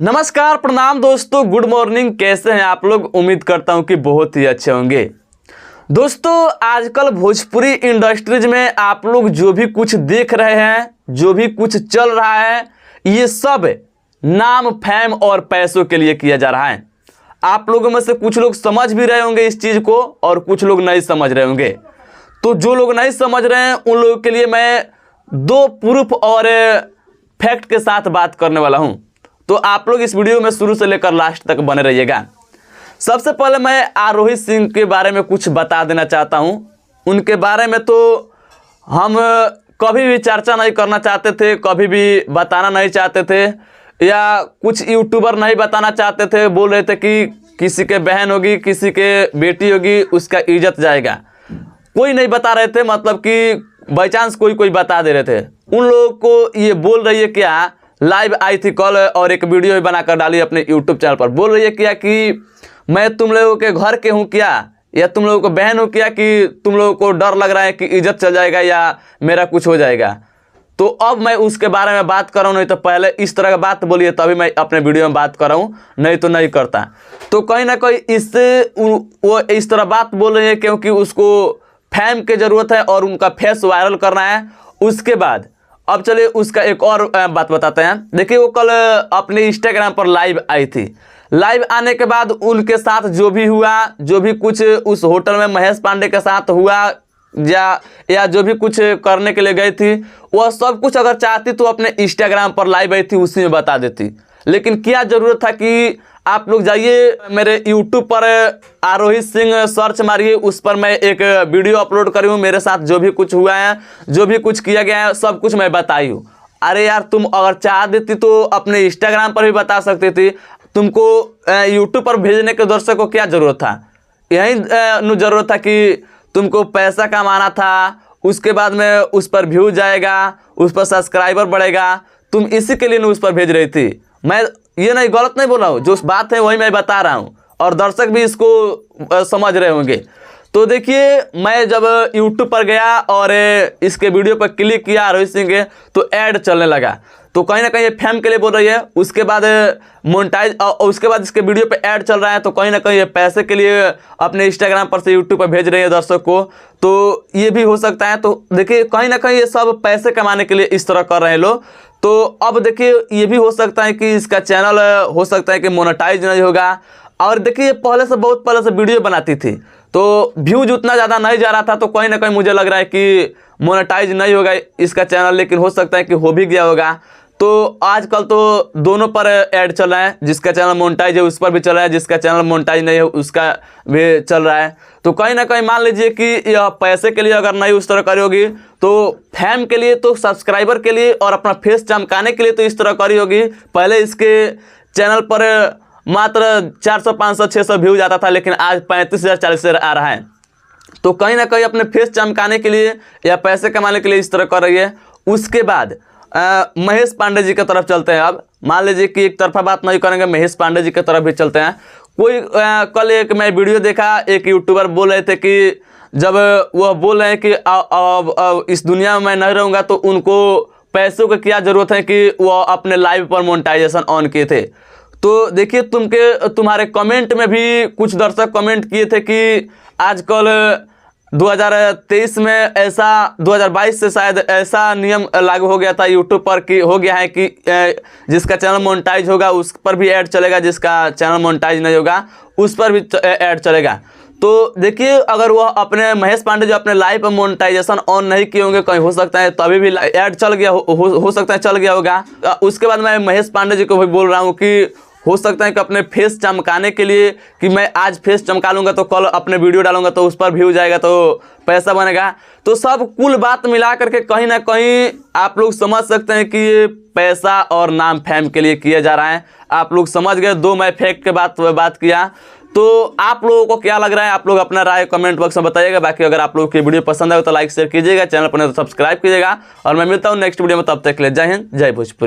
नमस्कार, प्रणाम दोस्तों, गुड मॉर्निंग। कैसे हैं आप लोग? उम्मीद करता हूं कि बहुत ही अच्छे होंगे। दोस्तों, आजकल भोजपुरी इंडस्ट्रीज में आप लोग जो भी कुछ देख रहे हैं, जो भी कुछ चल रहा है, ये सब नाम, फेम और पैसों के लिए किया जा रहा है। आप लोगों में से कुछ लोग समझ भी रहे होंगे इस चीज़ को और कुछ लोग नहीं समझ रहे होंगे। तो जो लोग नहीं समझ रहे हैं उन लोगों के लिए मैं दो प्रूफ और फैक्ट के साथ बात करने वाला हूं। तो आप लोग इस वीडियो में शुरू से लेकर लास्ट तक बने रहिएगा। सबसे पहले मैं आरोही सिंह के बारे में कुछ बता देना चाहता हूं। उनके बारे में तो हम कभी भी चर्चा नहीं करना चाहते थे, कभी भी बताना नहीं चाहते थे, या कुछ यूट्यूबर नहीं बताना चाहते थे। बोल रहे थे कि किसी के बहन होगी, किसी के बेटी होगी, उसका इज्जत जाएगा। कोई नहीं बता रहे थे, मतलब कि बाई चांस कोई बता दे रहे थे। उन लोगों को ये बोल रही है क्या, लाइव आई थी कल और एक वीडियो भी बनाकर डाली अपने यूट्यूब चैनल पर। बोल रही है क्या कि मैं तुम लोगों के घर के हूँ क्या, या तुम लोगों को बहन हूँ क्या, कि तुम लोगों को डर लग रहा है कि इज्जत चल जाएगा या मेरा कुछ हो जाएगा। तो अब मैं उसके बारे में बात कर रहा हूँ। नहीं तो पहले इस तरह का बात बोलिए तभी मैं अपने वीडियो में बात कर रहा हूँ, नहीं तो नहीं करता। तो कहीं ना कहीं इससे वो इस तरह बात बोल रही है क्योंकि उसको फैम की ज़रूरत है और उनका फेस वायरल करना है। उसके बाद अब चलिए उसका एक और बात बताते हैं। देखिए, वो कल अपने इंस्टाग्राम पर लाइव आई थी। लाइव आने के बाद उनके साथ जो भी हुआ, जो भी कुछ उस होटल में महेश पांडे के साथ हुआ, या जो भी कुछ करने के लिए गई थी, वह सब कुछ अगर चाहती तो अपने इंस्टाग्राम पर लाइव आई थी उसी में बता देती। लेकिन क्या ज़रूरत था कि आप लोग जाइए मेरे यूट्यूब पर आरोही सिंह सर्च मारिए, उस पर मैं एक वीडियो अपलोड करी हूँ। मेरे साथ जो भी कुछ हुआ है, जो भी कुछ किया गया है, सब कुछ मैं बताई हूँ। अरे यार, तुम अगर चाह देती तो अपने इंस्टाग्राम पर भी बता सकती थी। तुमको यूट्यूब पर भेजने के दर्शक को क्या ज़रूरत था? यही ज़रूरत था कि तुमको पैसा कमाना था, उसके बाद में उस पर व्यू जाएगा, उस पर सब्सक्राइबर बढ़ेगा। तुम इसी के लिए उस पर भेज रही थी। मैं ये नहीं, गलत नहीं बोल रहा हूँ, जो बात है वही मैं बता रहा हूँ और दर्शक भी इसको समझ रहे होंगे। तो देखिए, मैं जब यूट्यूब पर गया और इसके वीडियो पर क्लिक किया आरोही सिंह के, तो ऐड चलने लगा। तो कहीं ना कहीं ये फैम के लिए बोल रही है। उसके बाद मोनेटाइज, उसके बाद इसके वीडियो पे ऐड चल रहा है, तो कहीं ना कहीं ये पैसे के लिए अपने इंस्टाग्राम पर से यूट्यूब पर भेज रही है दर्शक को। तो ये भी हो सकता है। तो देखिए, कहीं ना कहीं ये सब पैसे कमाने के लिए इस तरह कर रहे हैं लोग। तो अब देखिए, ये भी हो सकता है कि इसका चैनल हो सकता है कि मोनेटाइज नहीं होगा। और देखिए, पहले से बहुत पहले से वीडियो बनाती थी, तो व्यूज उतना ज़्यादा नहीं जा रहा था। तो कहीं ना कहीं मुझे लग रहा है कि मोनेटाइज नहीं होगा इसका चैनल, लेकिन हो सकता है कि हो भी गया होगा। तो आजकल तो दोनों पर ऐड चल रहा है। जिसका चैनल मोनेटाइज है उस पर भी चल रहा है, जिसका चैनल मोनेटाइज नहीं है उसका भी चल रहा है। तो कहीं ना कहीं मान लीजिए कि यह पैसे के लिए अगर नहीं उस तरह करी होगी, तो फैम के लिए, तो सब्सक्राइबर के लिए और अपना फेस चमकाने के लिए तो इस तरह करी होगी। पहले इसके चैनल पर मात्र 400, 500, 600 व्यूज आता था, लेकिन आज 35,000, 40,000 आ रहा है। तो कहीं ना कहीं अपने फेस चमकाने के लिए या पैसे कमाने के लिए इस तरह कर रही है। उसके बाद महेश पांडे जी की तरफ चलते हैं। अब मान लीजिए कि एक तरफा बात नहीं करेंगे, महेश पांडे जी की तरफ भी चलते हैं। कल एक मैं वीडियो देखा, एक यूट्यूबर बोल रहे थे कि जब वह बोल रहे हैं कि अब इस दुनिया में मैं नहीं रहूँगा, तो उनको पैसों की क्या ज़रूरत है कि वह अपने लाइव पर मोनेटाइजेशन ऑन किए थे। तो देखिए, तुम्हारे कमेंट में भी कुछ दर्शक कमेंट किए थे कि आजकल 2023 में ऐसा, 2022 से शायद ऐसा नियम लागू हो गया था यूट्यूब पर कि हो गया है कि जिसका चैनल मोनेटाइज होगा उस पर भी ऐड चलेगा, जिसका चैनल मोनेटाइज नहीं होगा उस पर भी ऐड चलेगा। तो देखिए, अगर वह अपने महेश पांडे जो अपने लाइव पर मोनेटाइजेशन ऑन नहीं किए होंगे, कहीं हो सकता है तभी भी ऐड चल गया हो सकता है चल गया होगा। उसके बाद मैं महेश पांडे जी को भी बोल रहा हूँ कि हो सकता है कि अपने फेस चमकाने के लिए, कि मैं आज फेस चमका लूँगा तो कल अपने वीडियो डालूंगा तो उस पर व्यू जाएगा, तो पैसा बनेगा। तो सब कुल बात मिला करके कहीं ना कहीं आप लोग समझ सकते हैं कि ये पैसा और नाम फैम के लिए किया जा रहा है। आप लोग समझ गए। दो मैं फैक्ट के बात किया। तो आप लोगों को क्या लग रहा है? आप लोग अपना राय कमेंट बॉक्स में बताइएगा। बाकी अगर आप लोगों की वीडियो पसंद आए तो लाइक शेयर कीजिएगा, चैनल पर नहीं तो सब्सक्राइब कीजिएगा। और मैं मिलता हूँ नेक्स्ट वीडियो में, तब तक के लिए जय हिंद, जय भोजपुरी।